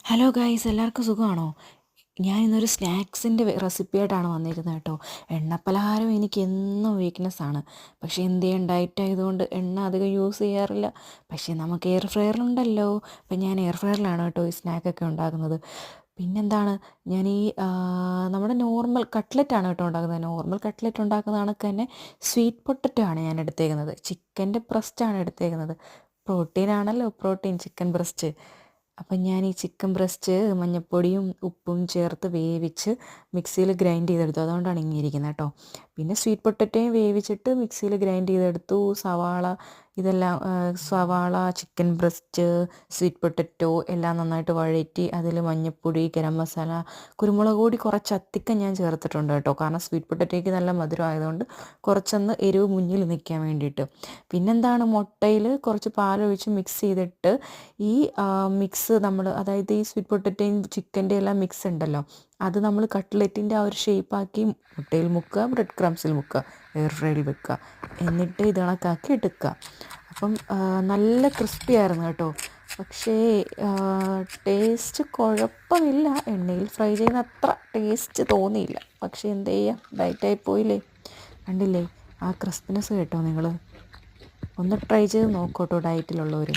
Hello guys, എല്ലാവർക്കും സുഖമാണോ? ഞാൻ ഇന്നൊരു സ്നാക്സിൻ്റെ റെസിപ്പിയായിട്ടാണ് വന്നിരുന്നത് കേട്ടോ. എണ്ണപ്പലഹാരം എനിക്ക് എന്നും വീക്ക്നെസ്സാണ്. പക്ഷേ എന്ത് ചെയ്യാൻ, ഡയറ്റ് ആയതുകൊണ്ട് എണ്ണ അധികം യൂസ് ചെയ്യാറില്ല. പക്ഷേ നമുക്ക് എയർ ഫ്രയറുണ്ടല്ലോ. അപ്പം ഞാൻ എയർ ഫ്രയറിലാണ് കേട്ടോ ഈ സ്നാക്കൊക്കെ ഉണ്ടാക്കുന്നത്. പിന്നെന്താണ്, ഞാൻ നമ്മുടെ നോർമൽ കട്ട്ലറ്റാണ് കേട്ടോ ഉണ്ടാക്കുന്നത്. നോർമൽ കട്ട്ലറ്റ് ഉണ്ടാക്കുന്ന കണക്ക് തന്നെ സ്വീറ്റ് പൊട്ടറ്റോ ആണ് ഞാൻ എടുത്തേക്കുന്നത്. ചിക്കൻ്റെ ബ്രസ്റ്റാണ് എടുത്തേക്കുന്നത്. പ്രോട്ടീനാണല്ലോ, പ്രോട്ടീൻ ചിക്കൻ ബ്രസ്റ്റ്. അപ്പം ഞാൻ ഈ ചിക്കൻ ബ്രസ്റ്റ് മഞ്ഞൾപ്പൊടിയും ഉപ്പും ചേർത്ത് വേവിച്ച് മിക്സിയിൽ ഗ്രൈൻഡ് ചെയ്തെടുത്തു. അതുകൊണ്ടാണ് ഇങ്ങനെ ഇരിക്കുന്നത് കേട്ടോ. പിന്നെ സ്വീറ്റ് പൊട്ടറ്റോയും വേവിച്ചിട്ട് മിക്സിയിൽ ഗ്രൈൻഡ് ചെയ്തെടുത്തു. ഇതെല്ലാം സവാള, ചിക്കൻ ബ്രസ്റ്റ്, സ്വീറ്റ് പൊട്ടറ്റോ എല്ലാം നന്നായിട്ട് വഴറ്റി അതിൽ മഞ്ഞൾപ്പൊടി, ഗരം മസാല, കുരുമുളക് പൊടി കുറച്ച് അധികം ഞാൻ ചേർത്തിട്ടുണ്ട് കേട്ടോ. കാരണം സ്വീറ്റ് പൊട്ടറ്റോയ്ക്ക് നല്ല മധുരം ആയതുകൊണ്ട് കുറച്ചൊന്ന് എരിവ് മുന്നിൽ നിൽക്കാൻ വേണ്ടിയിട്ട്. പിന്നെന്താണ്, മുട്ടയിൽ കുറച്ച് പാലൊഴിച്ച് മിക്സ് ചെയ്തിട്ട് ഈ മിക്സ് അതായത് ഈ സ്വീറ്റ് പൊട്ടറ്റോയും ചിക്കൻ്റെ എല്ലാം മിക്സ് ഉണ്ടല്ലോ, അത് നമ്മൾ കട്ട്ലറ്റിൻ്റെ ആ ഒരു ഷേപ്പാക്കി മുട്ടയിൽ മുക്കുക, ബ്രെഡ് ക്രംസിൽ മുക്കുക, എയർ ഫ്രൈയിൽ വെക്കുക, എന്നിട്ട് ഇത് കണക്കാക്കി എടുക്കുക. അപ്പം നല്ല ക്രിസ്പി ആയിരുന്നു കേട്ടോ. പക്ഷേ ടേസ്റ്റ് കുഴപ്പമില്ല. എണ്ണയിൽ ഫ്രൈ ചെയ്യുന്ന അത്ര ടേസ്റ്റ് തോന്നിയില്ല. പക്ഷേ എന്ത് ചെയ്യുക, ഡയറ്റായി പോയില്ലേ. കണ്ടില്ലേ ആ ക്രിസ്പിനെസ് കേട്ടോ. നിങ്ങൾ ഒന്ന് ട്രൈ ചെയ്ത് നോക്കൂ കേട്ടോ, ഡയറ്റിലുള്ളവർ.